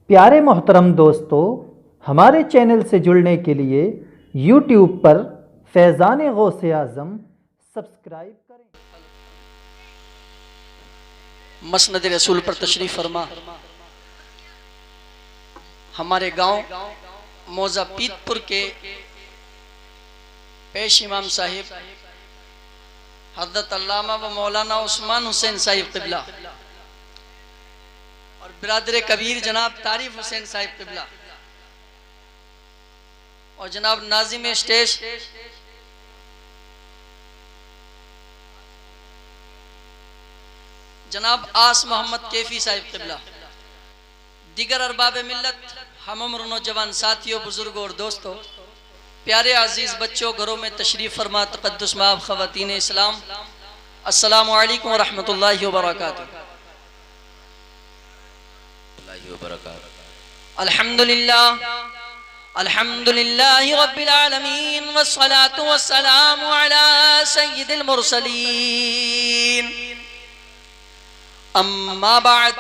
प्यारे मोहतरम दोस्तों, हमारे चैनल से जुड़ने के लिए यूट्यूब पर फैज़ान गौसे आज़म सब्सक्राइब करें। मसनद रसूल पर तशरीफ फरमा। हमारे गांव मौजा पीतपुर के पेश इमाम साहिब हज़रत अल्लामा व मौलाना उस्मान हुसैन साहिब क़िबला और बिरादर कबीर जनाब तारिफ हुसैन साहिब क़िबला और जनाब नाजिम स्टेज जनाब आस मोहम्मद कैफी साहिब क़िबला, दिगर अरबाब मिल्लत, हम उम्र नौजवान साथियों, बुजुर्गों और दोस्तों, प्यारे अजीज बच्चों, घरों में तशरीफ फरमा तक़द्दुस माब ख़वातीन इस्लाम, अस्सलामु अलैकुम व रहमतुल्लाहि व बरकातुहू। अल्हम्दुलिल्लाह अल्हम्दुलिल्लाहि रब्बिल आलमीन वस्सलातु वस्सलामु अला सय्यिदिल मुरसलीन। अम्मा बाद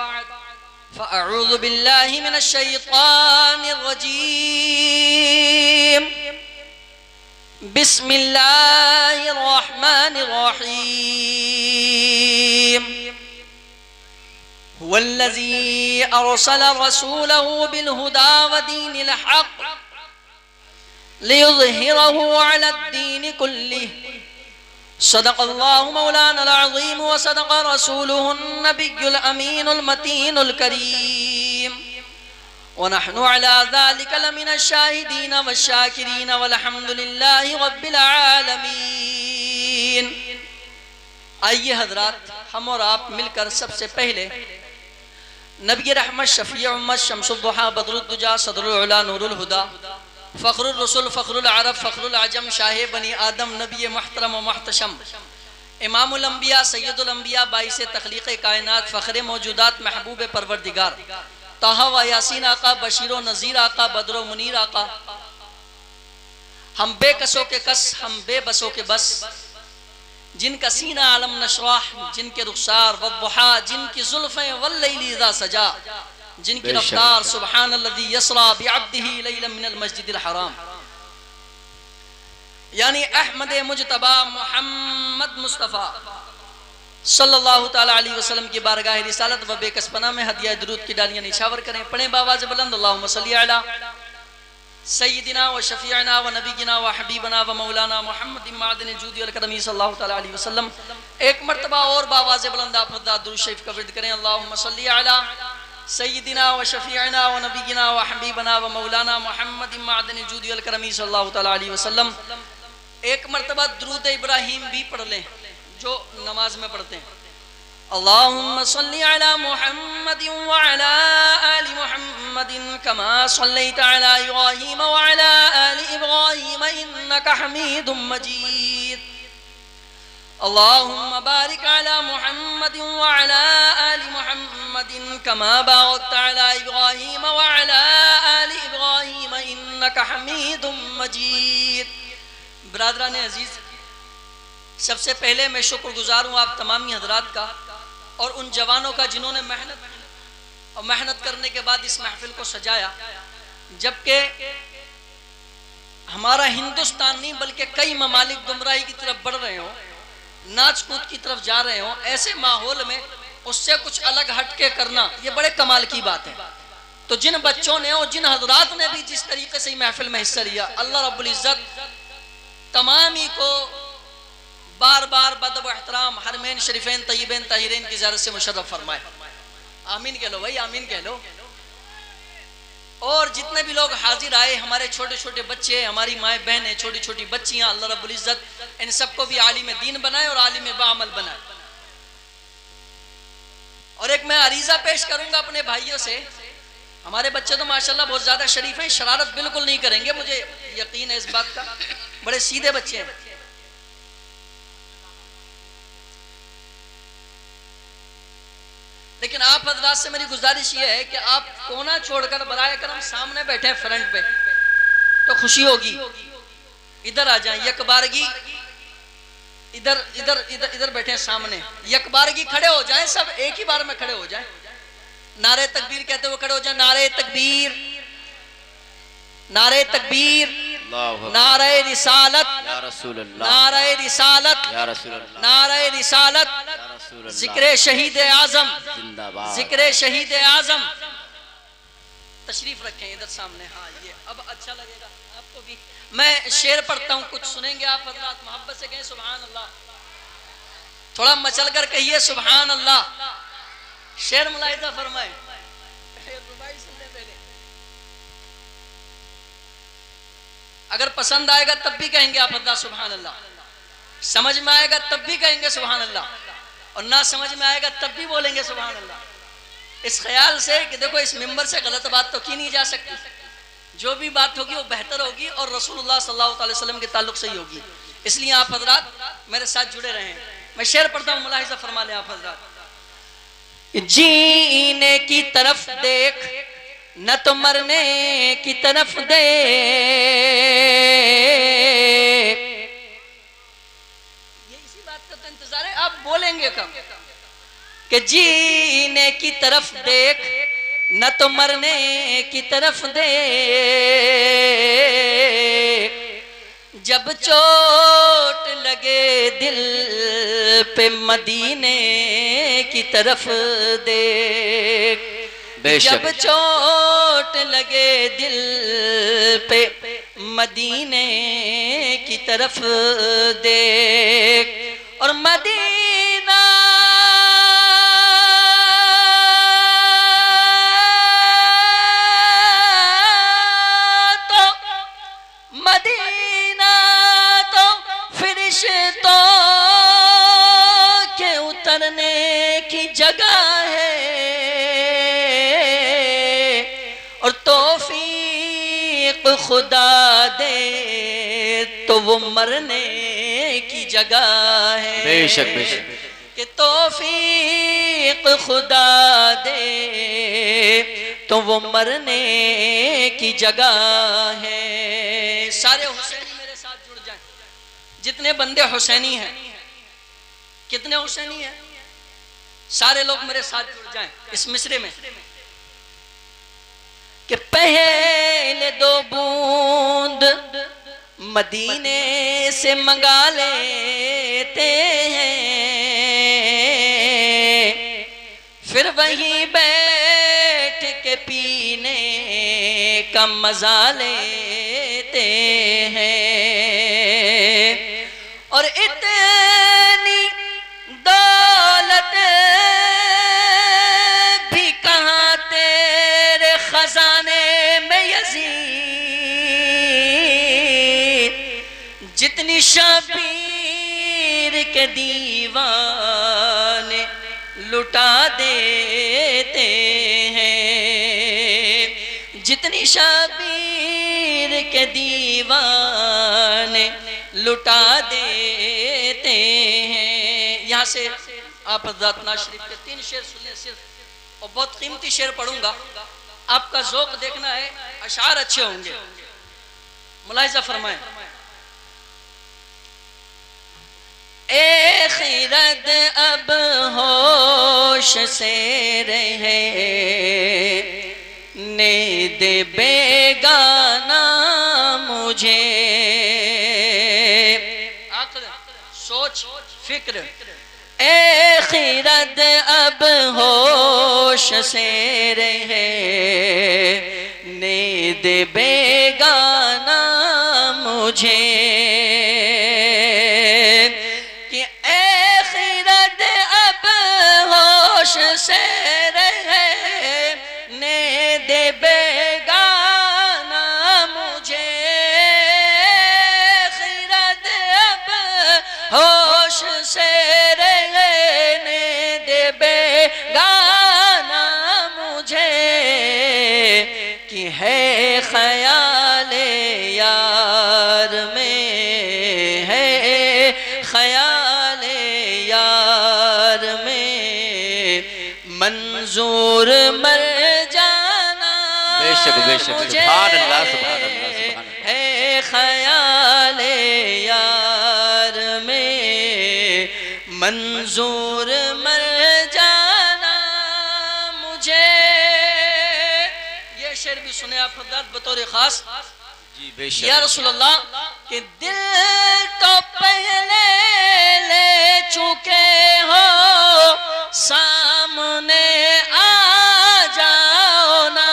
फ़अऊज़ु बिल्लाहि मिनश शैतानिर रजीम। बिस्मिल्लाहिर रहमानिर रहीम। हुवल्लज़ी अरसल रसूलहु बिलहुदा व दीनिल हक़ लियुज़हिरहु अलद्दीन कुल्लिहि। सदक़ल्लाहु मौलानाल अज़ीम व सदक़ रसूलुहुन नबियुल अमीनुल मतीनुल करीम व नहनु अला ज़ालिका लमिनश शाहिदीन वश्शाकिरीन वल्हम्दुलिल्लाहि रब्बिल आलमीन। आइए हज़रात, हम और आप मिलकर सबसे पहले नबी रहमत शफ़ी उम्मत शम्सुद्दुहा बदरुद्दुजा सदरुल उला नूरुल हुदा फ़ख्रुर रसूल फ़ख्रुल अरब फ़ख्रुल अजम शाहे बनी आदम नबी मुहतरम व मुहतशम इमामुल अंबिया सय्यदुल अंबिया बाइसे तख्लीक़ कायनात फ़ख्रे मौजूदात महबूब परवरदिगार ताहा व यासीन आका बशीरो नज़ीर आका बदरो मुनीर आका, हम बेकसों के कस, हम बेबसों के बस, जिनका सीना आलम नशराह, जिनके रुखसार वद्दुहा, जिनकी जुल्फ़ें वल्लैलि इज़ा सजा, जिनकी रफ्तार सुब्हानल्लज़ी यसरा बिअब्दिही लैलन मिनल मस्जिदिल हराम, यानी अहमद मुजतबा मोहम्मद मुस्तफ़ा सल्लल्लाहु ताला अलैहि वसल्लम की बारगाह रिसालत व बेकसपना में हदिया दुरूद की डालियां निछावर करें। पढ़ें बावाज़ बुलंद अल्लाहुम्मा सल्ली अला सय्यिदिना व शफ़ीअना व नबीना व हबीबना व मौलाना मुहम्मद मादिन जूदी वल करमी सल्लल्लाहु ताला अलैहि वसल्लम। एक मर्तबा और बावाज़ बुलंद आप दुरूद शरीफ का विर्द करें। अल्लाहुम्मा सल्ली अला सय्यिदिना व शफ़ीअना व नबीना व हबीबना व मौलाना मुहम्मद मादिन जूदी वल करमी सल्लल्लाहु ताला अलैहि वसल्लम। एक मर्तबा दुरूद इब्राहीम भी पढ़ लें जो नमाज में पढ़ते हैं। अल्लाहुम्मा सल्ली अला मुहम्मदिन व अला आलि मुहम्मदिन कमा सल्लैता अला इब्राहीम व अला आलि इब्राहीम इन्नका हमीदुम मजीद। अल्लाहुम्मा बारिक अला मुहम्मदिन व अला आलि मुहम्मदिन कमा बारकता अला इब्राहीम व अला आलि इब्राहीम इन्नका हमीदुम मजीद। बिरादरान अजीज, सबसे पहले मैं शुक्रगुजार हूँ आप तमामी हजरात का और उन जवानों का जिन्होंने मेहनत करने के बाद इस महफिल को सजाया। जबकि हमारा हिंदुस्तान नहीं बल्कि कई ममालिक गुमराही की तरफ बढ़ रहे हो, नाच कूद की तरफ जा रहे हो, ऐसे माहौल में उससे कुछ अलग हटके करना ये बड़े कमाल की बात है। तो जिन बच्चों ने और जिन हजरात ने भी जिस तरीके से महफिल में हिस्सा लिया, अल्लाह रब्बुल इज्जत तमामी को बार बार बदब एहतराम हरमैन शरीफैन तय्यबैन ताहिरैन की ज़ियारत से मुशर्रफ फरमाए। आमीन कह लो भाई, आमीन कह लो। और जितने भी लोग हाजिर आए, हमारे छोटे छोटे बच्चे, हमारी माएँ बहनें, छोटी छोटी बच्चियाँ, अल्लाह रब्बुल इज्जत इन सबको भी आलिम दीन बनाए और आलिम बाअमल बनाए। और एक मैं अरीज़ा पेश करूंगा अपने भाइयों से। हमारे बच्चे तो माशाल्लाह बहुत ज़्यादा शरीफ हैं, शरारत बिल्कुल नहीं करेंगे, मुझे यकीन है इस बात का, बड़े सीधे बच्चे हैं। लेकिन आप हजरात से मेरी गुजारिश ये है कि आप कोना छोड़कर बराए करम सामने बैठे फ्रंट पे तो खुशी होगी। इधर आ जाएं, यकबारगी इधर इधर इधर इधर बैठे सामने, यकबारगी खड़े हो जाएं, सब एक ही बार में खड़े हो जाएं। नारे तकबीर कहते हुए खड़े हो जाए। नारे तकबीर, नारे तकबीर, नारे रिसालत या रसूल अल्लाह, नारे रिसालत या रसूल अल्लाह, नारे रिसालत, या रसूल अल्लाह, जिक्र शहीद आजम, जिंदाबाद, जिक्र शहीद आजम। तशरीफ रखें इधर सामने। हाँ ये अब अच्छा लगेगा आपको भी। मैं शेर पढ़ता हूँ, कुछ सुनेंगे आप हजरात। मोहब्बत से कहें सुभान अल्लाह, थोड़ा मचल कर कहिए सुभान अल्लाह। शेर मुलाहिजा फरमाए। अगर पसंद आएगा तब भी कहेंगे आप हजरात सुभान अल्लाह, समझ में आएगा तब भी कहेंगे सुभान अल्लाह, और ना समझ में आएगा तब भी बोलेंगे सुभान अल्लाह। इस ख्याल से कि देखो इस मिंबर से गलत बात तो की नहीं जा सकती, जो भी बात होगी वो बेहतर होगी और रसूलुल्लाह सल्लल्लाहु अलैहि वसल्लम के ताल्लुक से ही होगी। इसलिए आप हजरात मेरे साथ जुड़े रहें। मैं शेर पढ़ता हूँ, मुलाहिजा फरमा लें आप हजरात। जीने की तरफ देख न तो मरने की तरफ दे, ये इसी बात का तो इंतजार है, आप बोलेंगे कब कि जीने की तरफ देख न तो मरने की तरफ दे, जब चोट लगे दिल पे मदीने की तरफ देख, जब चोट लगे दिल पे मदीने की तरफ देख, और मदीना तो मदीना तो फरिश्तों के उतरने की जगह है, और तौफीक खुदा दे तो वो मरने की जगह है। बेशक बेशक कि तौफीक खुदा दे तो वो मरने की जगह है। सारे हुसैनी मेरे साथ जुड़ जाएं, जितने बंदे हुसैनी हैं। कितने हुसैनी हैं? सारे लोग मेरे साथ जुड़ जाएं इस मिसरे में कि पहले दो बूंद मदीने से मंगा लेते हैं, फिर वहीं बैठ के पीने का मजा लेते हैं, और इतनी दौलत भी कहाँ तेरे खजाने में यजीद, जितनी शबीर के दीवाने लुटा देते हैं, जितनी शबीर के दीवाने लुटा देते हैं। यहाँ से आप हज़रत नाज़ शरीफ के 3 शेर सुनिए सिर्फ, और बहुत कीमती शेर पढ़ूंगा, आपका ज़ौक़ देखना है, अशार अच्छे होंगे। मुलाहिज़ा फरमाएं। ए खिरद अब होश से रहे ने दे बेगाना मुझे, अक्ल सोच फिक्र। ए खिरद अब होश से रहे ने दे बेगाना मुझे, से रहे ने दे बेगाना मुझे, खिरद अब होश से रहे ने दे बेगाना मुझे, कि है ख्याल यार में, है ख्याल यार में मंजूर मर जाना बेशक बेशक मुझे, सुभान अल्लाह सुभान अल्लाह सुभान अल्लाह। है ख्याल यार में मंजूर मर जाना मुझे। शेर भी सुने आप हजरत बतौर खास। जी बेशक या रसूलल्लाह कि दिल तो पहले ले चुके हो, सामने आ जाओ ना।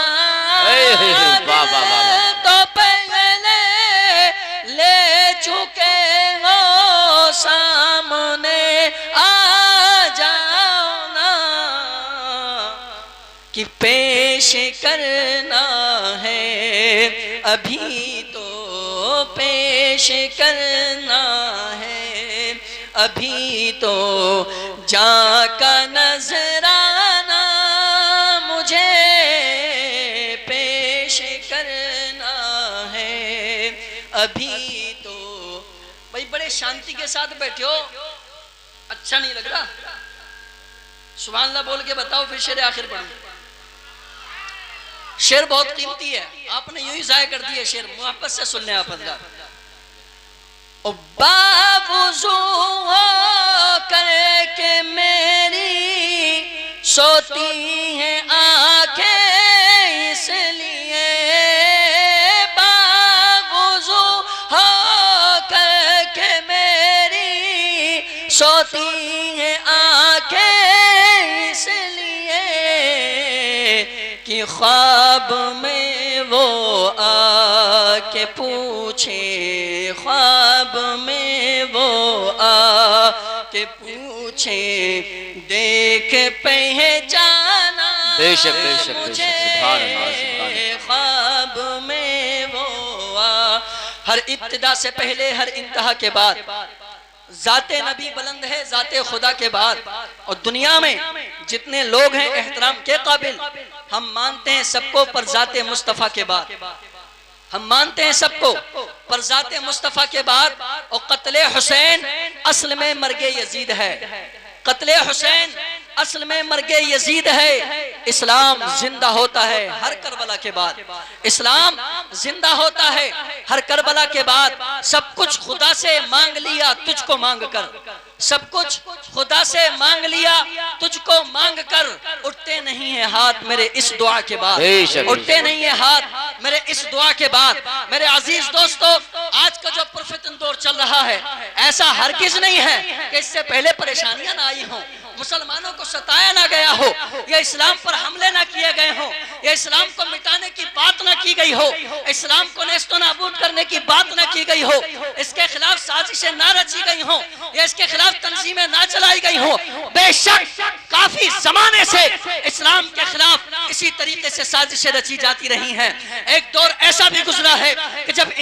वाह वाह वाह तो पहले ले चुके हो, सामने आ जाओ ना। कि पेश करना है अभी तो पेश करना है अभी तो, जाका नजराना मुझे पेश करना है अभी तो। भाई बड़े शांति के साथ बैठे हो, अच्छा नहीं लग रहा? सुभान अल्लाह बोल के बताओ, फिर शेर आखिर पढ़ो। शेर बहुत कीमती है, आपने यूं ही जाया कर दिया शेर। मोहब्बत से सुनने आप हजरात। ओ बावुज़ू करके मेरी सोती हैं आंखें इसलिए, बावुज़ू करके मेरी सोती हैं आंखें इसलिए, कि ख्वाब में वो आके पूछे, ख्वाब में वो आके पूछे, देख पहचाना बेशक बेशक मुझे, बेशक सुभान अल्लाह सुभान अल्लाह। ख्वाब में वो हर इब्तिदा से पहले हर इंतहा के बाद जाते नबी बुलंद है जाते खुदा के बाद। और दुनिया में जितने लोग हैं एहतराम के काबिल, हम मानते हैं सबको, पर जाते मुस्तफ़ा के बाद हम मानते हैं सबको, पर जाते मुस्तफ़ा के बाद। और कत्ले हुसैन असल में मर्गे यजीद है, कत्ले हुसैन असल में मर्गे यजीद है। इस्लाम जिंदा होता है हर करबला के बाद, इस्लाम जिंदा होता है हर करबला के बाद। सब कुछ खुदा से मांग लिया तुझको मांग कर, सब कुछ खुदा से मांग लिया तुझको मांग कर, उठते नहीं है हाथ मेरे इस दुआ के बाद, उठते नहीं है हाथ मेरे इस दुआ के बाद। मेरे अजीज दोस्तों, आज का जो पुरफितन दौर चल रहा है, ऐसा हरगिज नहीं है कि इससे पहले परेशानियां ना आई हों, मुसलमानों को सताया ना गया हो, या इस्लाम पर हमले ना किए गए हों, या इस्लाम को मिटाने की बात ना की गई हो, इस्लाम को नेस्तो नाबूद करने की बात ना की गई हो, इसके खिलाफ साजिशें ना रची गई हों, या इसके खिलाफ तंजीमें ना चलाई गई हों। बेशक काफी जमाने से इस्लाम के खिलाफ इसी तरीके से साजिशें रची जाती रही हैं। एक दौर ऐसा भी गुजरा है कि जब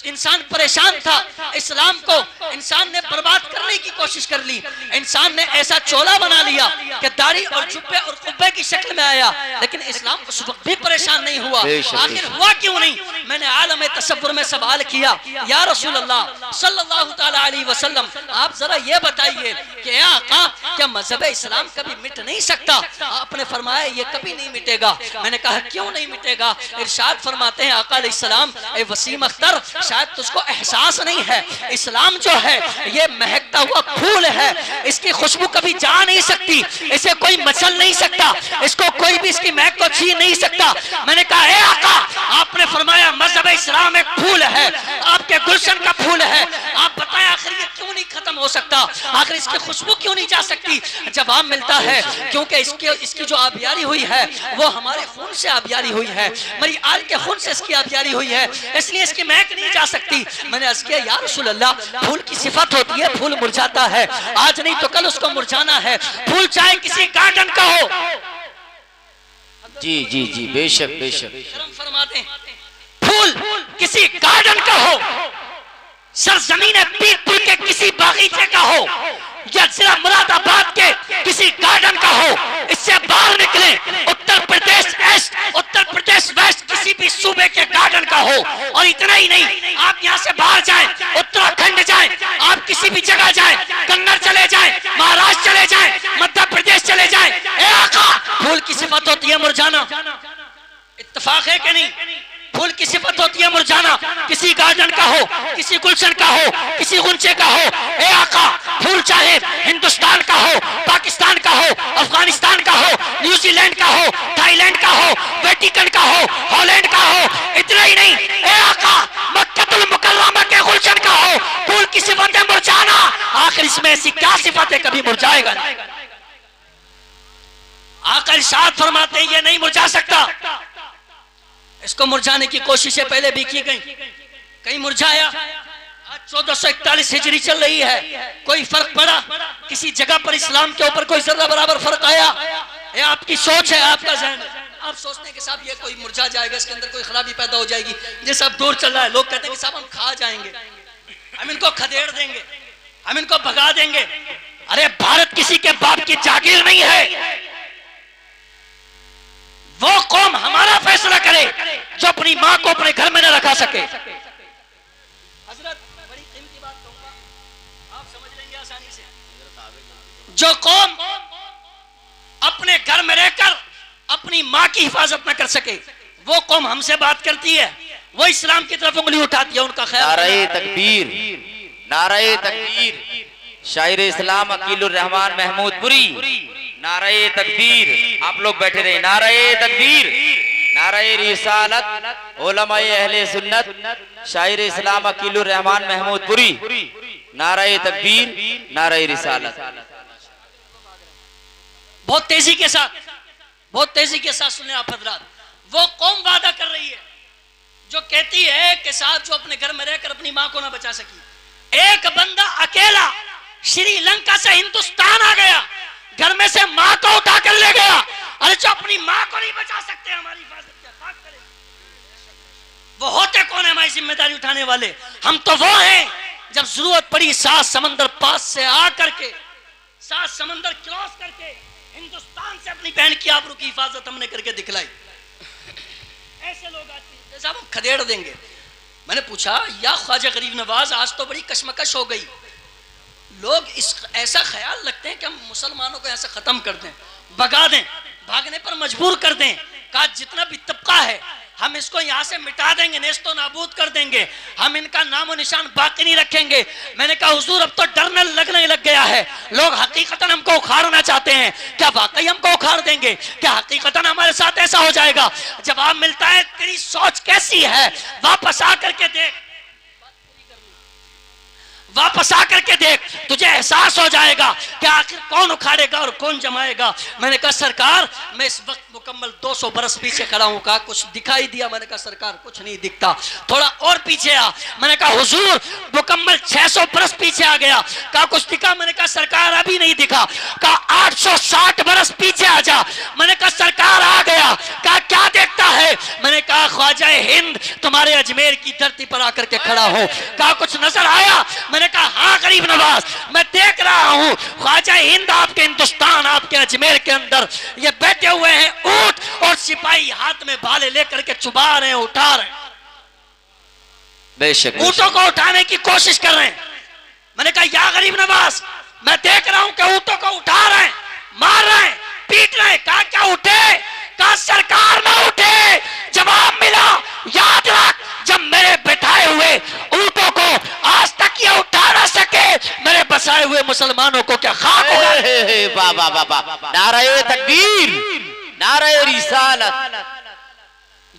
इंसान परेशान था, इस्लाम को इंसान ने बर्बाद करने की कोशिश कर ली, इंसान ने ऐसा चोला बना लिया कि दाढ़ी और जुब्बे और कुब्बे की शक्ल में आया, लेकिन इस्लाम उस वक्त भी परेशान नहीं हुआ। आखिर हुआ क्यों नहीं? मैंने आलम तसव्वुर में सवाल किया, या रसूल अल्लाह सल्लल्लाहु ताला अलैहि वसल्लम, आप जरा ये बताइए कि या आका, क्या मजहब इस्लाम कभी मिट नहीं सकता? आपने फरमाया ये कभी नहीं मिटेगा। मैंने कहा क्यों नहीं मिटेगा? इरशाद फरमाते हैं आका अलैहिस्सलाम, ए वसीम अख्तर, शायद तुझको एहसास नहीं है, इस्लाम जो है ये महकता हुआ फूल है, इसकी खुशबू कभी जा नहीं सकती, इसे कोई मचल नहीं सकता, इसको कोई भी इसकी महक को छीन नहीं सकता। मैंने कहा ए आका, आपने फरमाया मजहब इस्लाम एक फूल है, आपके गुलशन का फूल है, आप बताएं आखिर ये क्यों नहीं खत्म हो सकता? आखिर इसकी खुशबू क्यों नहीं जा सकती? जवाब मिलता है क्योंकि इसकी जो आबियारी हुई है वो हमारे खून से आबियारी हुई है, मेरी आल के खून से इसकी आबियारी हुई है, इसलिए इसकी महक नहीं जा सकती। मैंने अर्ज किया या रसूल अल्लाह, फूल की सिफत होती है, फूल मुरझाता है, आज नहीं तो कल उसको मुरझाना है, फूल चाहे किसी गार्डन का हो। जी जी जी बेशक बेशक फरमा दें, फूल किसी गार्डन का हो, सरजमीन पीरपुर के किसी बागीचे का हो, या जिला मुरादाबाद के किसी गार्डन का हो, इससे बाहर निकले उत्तर प्रदेश ईस्ट, उत्तर प्रदेश वेस्ट, किसी भी सूबे के गार्डन का हो। और इतना ही नहीं, आप यहाँ से बाहर जाएं, उत्तराखंड जाएं, आप किसी भी जगह जाएं, कन्नड़ चले जाएं, महाराष्ट्र चले जाएं, मध्य प्रदेश चले जाएं, ए आका, फूल की सिफत होती है मुरझाना। इत्तेफाक है कि नहीं? फूल की सिफत होती है मुरझाना, किसी गार्डन का हो, किसी गुलशन का हो, किसी गुंचे का हो। ए आका, फूल चाहे हिंदुस्तान का हो, पाकिस्तान का हो, अफगानिस्तान का हो, न्यूजीलैंड का हो, थाईलैंड का हो, वेटिकन का ही नहीं। ए आका, मक्कतुल मुकर्रमा के गुलशन का हो, फूल की सिफत है मुरझाना, आखिर इसमें ऐसी क्या सिफत है कभी मुरझाएगा नहीं। आका इरशाद फरमाते हैं ये नहीं मुरझा सकता। इसको मुरझाने की कोशिशें पहले भी की गई, कहीं मुरझाया। आज 1441 हिजरी चल रही है, कोई फर्क पड़ा? किसी जगह पर इस्लाम के ऊपर कोई जर्रा बराबर फर्क आया? ये आपकी सोच है, आपका ज़हन है। आप सोचते हैं कि साहब ये कोई मुरझा जाएगा, इसके अंदर कोई खराबी पैदा हो जाएगी, ये सब दौर चल रहा है। लोग कहते हैं कि साहब हम खा जाएंगे, हम इनको खदेड़ देंगे, हम इनको भगा देंगे। अरे भारत किसी के बाप की जागीर नहीं है। वो कौम हमारा फैसला करे जो अपनी मां को अपने घर में न रखा सके। हजरत बड़ी कीमती बात कहूंगा, आप समझ लेंगे आसानी से। जो कौम अपने घर में रहकर अपनी मां की हिफाजत न कर सके, वो कौम हमसे बात करती है, वो इस्लाम की तरफ उंगली उठाती है, उनका ख्याल। नारे तकबीर, नारे तकबीर, शायर इस्लाम अकीलुर रहमान महमूदपुरी, नारे तकबीर। आप लोग बैठे रहे, नारे तकबीर, नारे रिसालत, उलमाए अहले सुन्नत, शायर इस्लाम अकीलुर रहमान महमूदपुरी, नारे तकबीर, नारे रिसालत। बहुत तेजी के साथ, बहुत तेजी के साथ सुने आप हजरात। वो कौम वादा कर रही है जो कहती है कि साहब जो अपने घर में रहकर अपनी मां को ना बचा सकी, एक बंदा अकेला श्रीलंका से हिंदुस्तान आ गया, घर में से मां को उठा कर ले गया। अरे जो अपनी मां को नहीं बचा सकते, हमारी हिफाजत क्या खाक करें? वो होते कौन है हमारी जिम्मेदारी उठाने वाले? हम तो वो हैं जब जरूरत पड़ी 7 समंदर पास से आकर के, 7 समंदर क्रॉस करके हिंदुस्तान से अपनी बहन की आबरू की हिफाजत हमने करके दिखलाई। ऐसे लोग आते हैं साहब हम खदेड़ देंगे। मैंने पूछा या ख्वाजा गरीब नवाज, आज तो बड़ी कशमकश हो गई, लोग इस ऐसा ख्याल रखते हैं कि हम मुसलमानों को ऐसा खत्म कर दें, भगा दें, भागने पर मजबूर कर दें। कहा जितना भी तबका है हम इसको यहाँ से मिटा देंगे, नेस्तो नाबूद कर देंगे, हम इनका नामो निशान बाकी नहीं रखेंगे। मैंने कहा हुजूर अब तो डरने लगने लग गया है, लोग हकीकतन हमको उखाड़ना चाहते हैं। क्या वाकई हमको उखाड़ देंगे? क्या हकीकतन हमारे साथ ऐसा हो जाएगा? जवाब मिलता है तेरी सोच कैसी है, वापस आकर के देख, वापस आकर के देख, तुझे एहसास हो जाएगा कि आखिर कौन उखाड़ेगा और कौन जमाएगा। मैंने कहा सरकार मैं इस वक्त मुकम्मल 200 बरस पीछे खड़ा हूं। कहा कुछ दिखाई दिया? मैंने कहा सरकार कुछ नहीं दिखता। थोड़ा और पीछे आ। मैंने कहा हुजूर मुकम्मल 600 बरस पीछे आ गया। कहा कुछ दिखा? मैंने कहा सरकार अभी नहीं दिखा। कहा 860 बरस पीछे आ जा। मैंने कहा सरकार आ गया। कहा क्या देखता है? मैंने कहा ख्वाजा हिंद तुम्हारे अजमेर की धरती पर आकर के खड़ा हो। कहा कुछ नजर आया? मैंने कहा हाँ गरीब नवाज मैं देख रहा हूं, ख्वाजा हिंद आपके हिंदुस्तान, आपके अजमेर के अंदर ये बैठे हुए हैं ऊंट, और सिपाही हाथ में भाले लेकर के चुबा रहे हैं, उठा रहे हैं, बेशक ऊंटों को उठाने की कोशिश कर रहे हैं। मैंने कहा या गरीब नवाज मैं देख रहा हूं कि ऊंटों को उठा रहे हैं, मार रहे हैं, पीट रहे हैं। कहा क्या उठे? कहा सरकार ना उठे। जवाब मिला याद रख जब मेरे बैठाए हुए ऊंटों को आज तक ये उठा ना सके, मेरे बसाए हुए मुसलमानों को क्या खाक होगा? वाह वाह वाह वाह, नारे तकबीर, नारे रिसालत।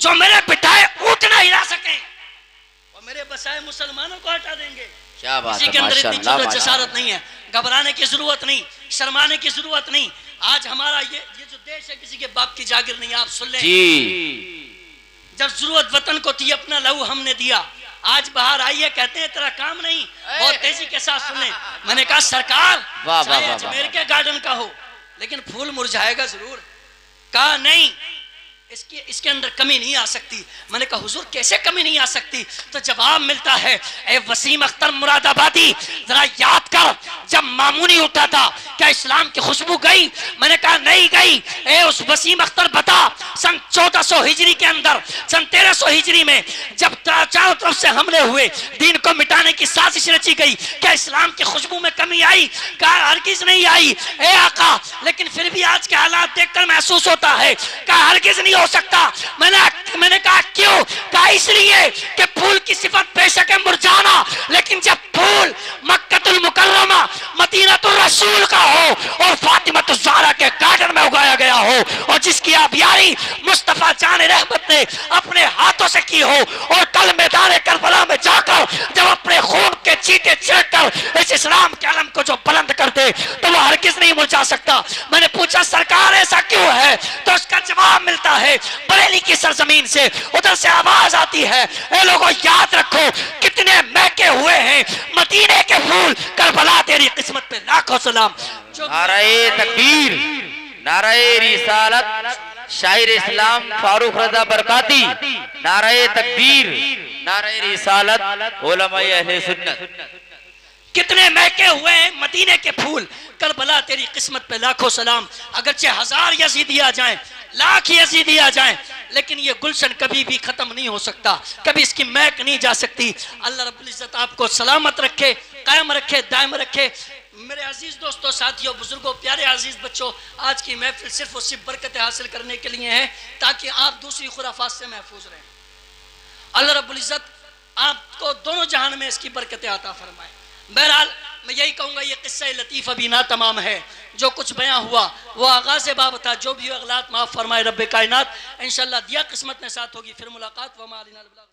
जो मेरे बिठाए ऊंट ना हिला सके वो मेरे बसाए मुसलमानों को हटा देंगे। क्या बात किसी है, के अंदर इतनी माशाअल्लाह, जुर्रत जसारत नहीं है, घबराने की जरूरत नहीं, शर्माने की जरूरत नहीं। आज हमारा ये जो देश है किसी के बाप की जागीर नहीं। आप सुन लें जी, जब जरूरत वतन को थी अपना लहू हमने दिया, आज बाहर आइए कहते हैं तेरा काम नहीं। बहुत तेजी के साथ सुने। मैंने कहा सरकार चाहे अजमेर के गार्डन का हो लेकिन फूल मुरझाएगा जरूर। कहा नहीं इसके अंदर कमी नहीं आ सकती। मैंने कहा हुजूर कैसे कमी नहीं आ सकती? तो जवाब मिलता है ए वसीम अख्तर मुरादाबादी जरा याद कर जब मामूनी उठा था क्या इस्लाम की खुशबू गई? मैंने कहा नहीं गई। ए उस वसीम अख्तर बता सन 1400 हिजरी के अंदर, सन 1300 हिजरी में जब चारों तरफ से हमले हुए, दीन को मिटाने की साजिश रची गई, क्या इस्लाम की खुशबू में कमी आई? कहा हरगिज नहीं आई। ए आका लेकिन फिर भी आज के हालात देखकर महसूस होता है, कहा हरगिज नहीं हो सकता। मैंने कहा क्यों? कहा इसलिए कि फूल की सिफत बेशक है मुरझाना, लेकिन जब फूल मक्कतुल मुकर्रमा मदीनतुर रसूल का हो और फातिमा ज़हरा के गार्डन में उगाया गया हो और जिसकी आबियारी मुस्तफा जान रहमत ने अपने हाथों से की हो, और कल मैदान करबला में जाकर जब अपने खून के चीटे छिड़कर इस इस्लाम के अलम को जो बुलंद कर दे तो वह हरगिज नहीं मुरझा सकता। मैंने पूछा सरकार ऐसा क्यों है? तो उसका जवाब मिलता है बरेली की सरजमीन से, उधर से आवाज आती है, ए लोगों याद रखो कितने महके हुए हैं मदीने के फूल, करबला तेरी किस्मत पे लाखों सलाम। नाराए तकबीर, नाराए रिसालत, शायर इस्लाम फारूक रजा बरकाती, नाराए तकबीर, नाराए रिसालत, उलमाए अहले सुन्नत। कितने महके हुए हैं मदीने के फूल, करबला तेरी किस्मत पे लाखों सलाम। अगरचे 1000 यजीदी आ जाएं, लाख यजीदी आ जाएं, लेकिन ये गुलशन कभी भी खत्म नहीं हो सकता, कभी इसकी महक नहीं जा सकती। अल्लाह रब्बुल इज्जत आपको सलामत रखे, कायम रखे, दायम रखे। मेरे अजीज दोस्तों, साथियों, बुजुर्गों, प्यारे अजीज बच्चों, आज की महफिल सिर्फ और सिर्फ बरकतें हासिल करने के लिए है ताकि आप दूसरी खुराफात से महफूज रहें। अल्लाह रब्बुल इज्जत आपको दोनों जहान में इसकी बरकतें अता फरमाए। बहरहाल मैं यही कहूँगा, ये किस्सा लतीफ़ अभी ना तमाम है, जो कुछ बयां हुआ वो आगाज़ बाब था। जो भी अगलात माफ़ फरमाए रब्बे कायनात। इंशाअल्लाह दिया किस्मत ने साथ होगी, फिर मुलाकात। व मा अलैना इल्ला